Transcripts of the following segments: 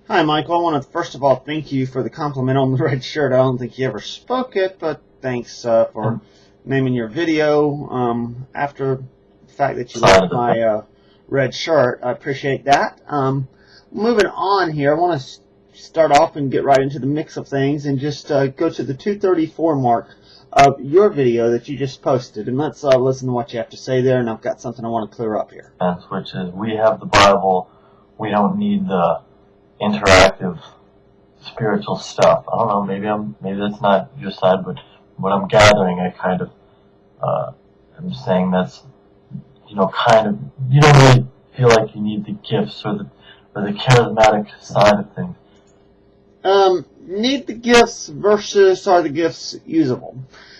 Hi, Michael. I want to first of all thank you for the compliment on the red shirt. I don't think you ever spoke it, but thanks for naming your video after the fact that you liked my red shirt. I appreciate that. Moving on here, I want to start off and get right into the mix of things and just go to the 234 mark of your video that you just posted. And let's listen to what you have to say there, and I've got something I want to clear up here. Which is, we have the Bible, we don't need the interactive spiritual stuff. I don't know, maybe that's not your side, but what I'm gathering, I kind of I'm saying that's, you don't really feel like you need the gifts or the charismatic side of things. Need the gifts versus are the gifts usable?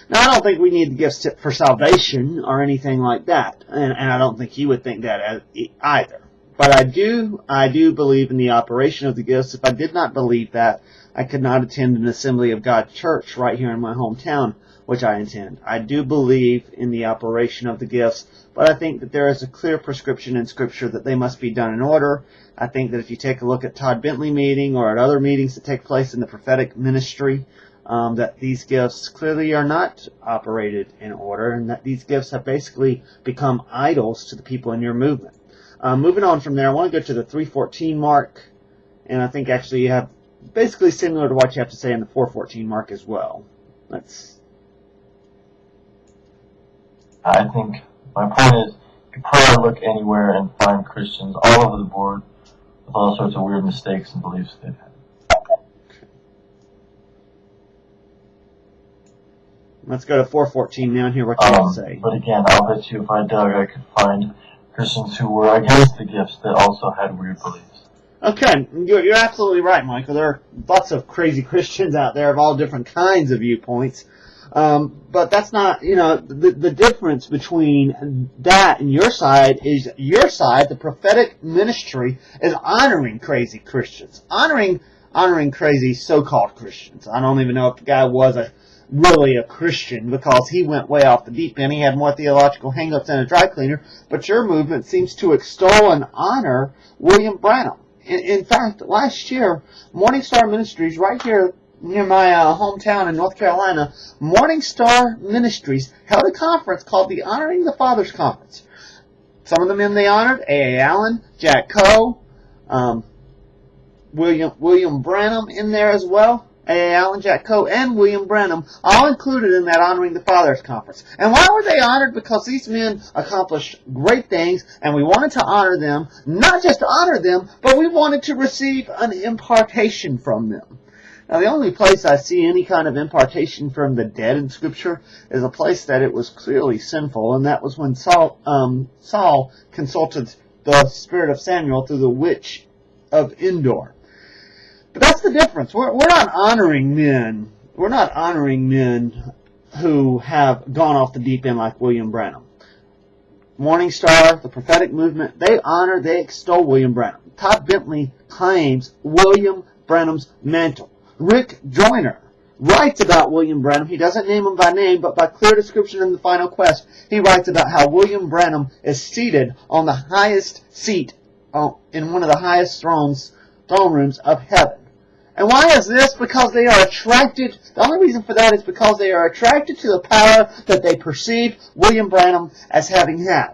Now, I don't think we need the gifts for salvation or anything like that, and I don't think you would think that either. But I do believe in the operation of the gifts. If I did not believe that, I could not attend an Assembly of God church right here in my hometown, which I attend. I do believe in the operation of the gifts, but I think that there is a clear prescription in Scripture that they must be done in order. I think that if you take a look at Todd Bentley meeting or at other meetings that take place in the prophetic ministry, that these gifts clearly are not operated in order, and that these gifts have basically become idols to the people in your movement. Moving on from there, I want to go to the 314 mark, and I think actually you have basically similar to what you have to say in the 414 mark as well. I think my point is, you probably look anywhere and find Christians all over the board with all sorts of weird mistakes and beliefs they've had. Let's go to 414 now and hear what you have to say. But again, I'll bet you if I dug, I could find Christians who were against the gifts that also had weird beliefs. Okay, you're absolutely right, Michael. There are lots of crazy Christians out there of all different kinds of viewpoints. But that's not, the difference between that and your side is your side, the prophetic ministry, is honoring crazy Christians. Honoring crazy so-called Christians. I don't even know if the guy was really a Christian because he went way off the deep end. He had more theological hang-ups than a dry cleaner. But your movement seems to extol and honor William Branham. In fact, last year, Morning Star Ministries, right here near my hometown in North Carolina, Morning Star Ministries held a conference called the Honoring the Fathers Conference. Some of the men they honored, A.A. Allen, Jack Coe, William Branham in there as well. A.A. Allen, Jack Coe, and William Branham, all included in that Honoring the Fathers Conference. And why were they honored? Because these men accomplished great things, and we wanted to honor them, not just to honor them, but we wanted to receive an impartation from them. Now, the only place I see any kind of impartation from the dead in Scripture is a place that it was clearly sinful, and that was when Saul consulted the spirit of Samuel through the witch of Endor. But that's the difference. We're not honoring men. We're not honoring men who have gone off the deep end like William Branham. Morning Star, the prophetic movement, they extol William Branham. Todd Bentley claims William Branham's mantle. Rick Joyner writes about William Branham. He doesn't name him by name, but by clear description in the Final Quest, he writes about how William Branham is seated on the highest seat in one of the highest throne rooms of heaven. And why is this? Because they are attracted. The only reason for that is because they are attracted to the power that they perceive William Branham as having had.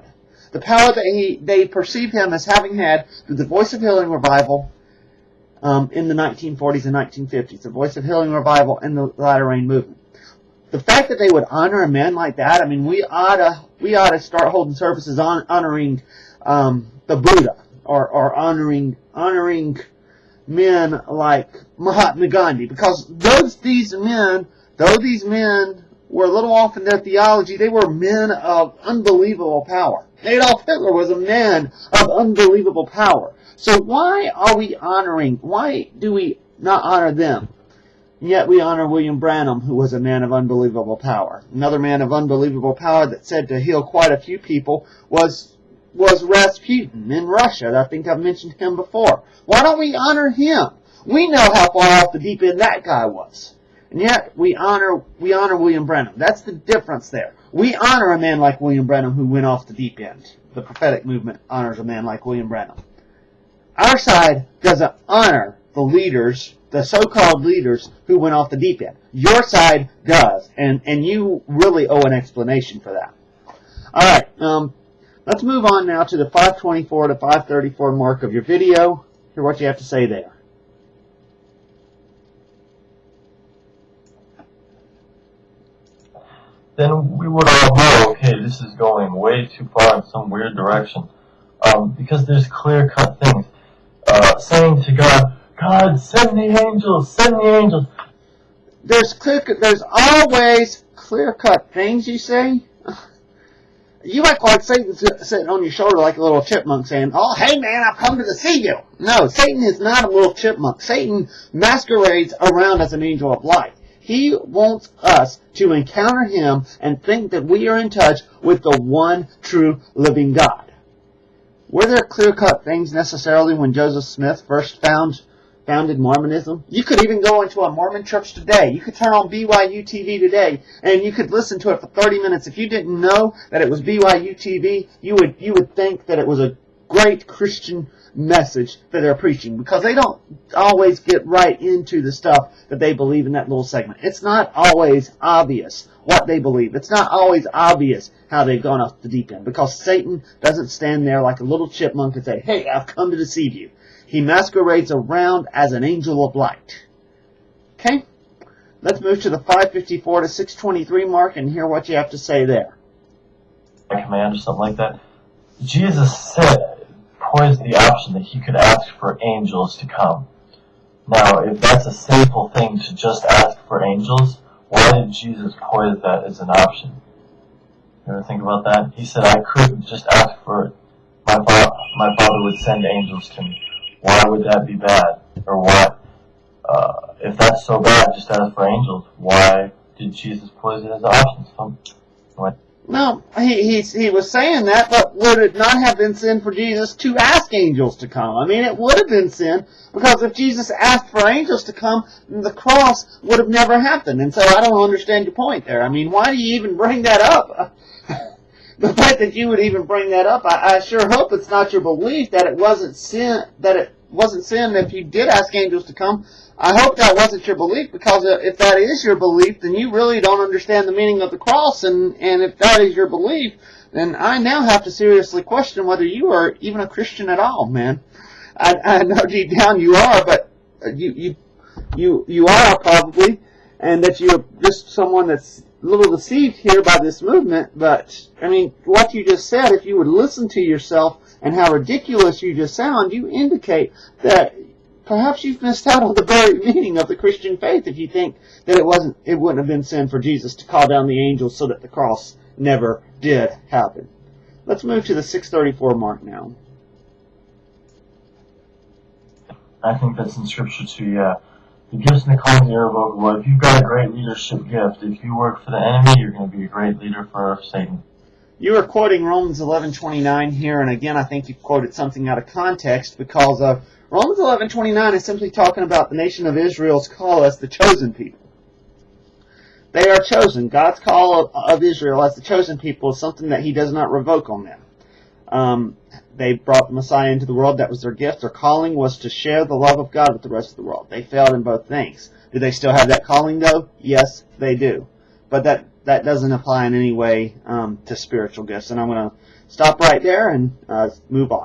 The power that they perceive him as having had through the Voice of Healing revival in the 1940s and 1950s. The Voice of Healing revival and the Latter Rain movement. The fact that they would honor a man like that, I mean, we ought to start holding services honoring the Buddha or honoring men like Mahatma Gandhi, because though these men were a little off in their theology, they were men of unbelievable power. Adolf Hitler was a man of unbelievable power. So why do we not honor them? And yet we honor William Branham, who was a man of unbelievable power. Another man of unbelievable power that said to heal quite a few people was Rasputin in Russia. I think I've mentioned him before. Why don't we honor him? We know how far off the deep end that guy was. And yet we honor William Branham. That's the difference there. We honor a man like William Branham who went off the deep end. The prophetic movement honors a man like William Branham. Our side doesn't honor the leaders, the so-called leaders who went off the deep end. Your side does, and you really owe an explanation for that. All right, let's move on now to the 524 to 534 mark of your video. Hear what you have to say there. Then we would all know, okay, this is going way too far in some weird direction. Because there's clear-cut things. Saying to God, God, send the angels, send the angels. There's always clear-cut things, you say? You act like Satan's sitting on your shoulder like a little chipmunk saying, oh, hey man, I've come to deceive you. No, Satan is not a little chipmunk. Satan masquerades around as an angel of light. He wants us to encounter him and think that we are in touch with the one true living God. Were there clear-cut things necessarily when Joseph Smith first founded Mormonism? You could even go into a Mormon church today. You could turn on BYU TV today, and you could listen to it for 30 minutes. If you didn't know that it was BYU TV, you would think that it was a great Christian message that they're preaching, because they don't always get right into the stuff that they believe in that little segment. It's not always obvious what they believe. It's not always obvious how they've gone off the deep end, because Satan doesn't stand there like a little chipmunk and say, hey, I've come to deceive you. He masquerades around as an angel of light. Okay? Let's move to the 554 to 623 mark and hear what you have to say there. Command or something like that. Jesus poised the option that he could ask for angels to come. Now, if that's a sinful thing to just ask for angels, why did Jesus poise that as an option? You ever think about that? He said, I could just ask for it. My father would send angels to me. Why would that be bad? Or what? If that's so bad, just ask for angels. Why did Jesus poise it as options? No, he was saying that, but would it not have been sin for Jesus to ask angels to come? I mean, it would have been sin, because if Jesus asked for angels to come, the cross would have never happened. And so I don't understand your point there. I mean, why do you even bring that up? The fact that you would even bring that up, I sure hope it's not your belief that it wasn't sin, if you did ask angels to come. I hope that wasn't your belief, because if that is your belief, then you really don't understand the meaning of the cross, and if that is your belief, then I now have to seriously question whether you are even a Christian at all, man. I know deep down you are, but you are probably, and that you're just someone that's a little deceived here by this movement. But I mean, what you just said, if you would listen to yourself and how ridiculous you just sound, you indicate that perhaps you've missed out on the very meaning of the Christian faith if you think that it wouldn't have been sin for Jesus to call down the angels so that the cross never did happen. Let's move to the 634 mark now. I think that's in Scripture too, yeah. The gifts and the callings are irrevocable. If you've got a great leadership gift, if you work for the enemy, you're going to be a great leader for Satan. You are quoting Romans 11:29 here, and again, I think you've quoted something out of context, because Romans 11:29 is simply talking about the nation of Israel's call as the chosen people. They are chosen. God's call of Israel as the chosen people is something that he does not revoke on them. They brought the Messiah into the world. That was their gift. Their calling was to share the love of God with the rest of the world. They failed in both things. Do they still have that calling, though? Yes, they do. But that doesn't apply in any way to spiritual gifts. And I'm going to stop right there and move on.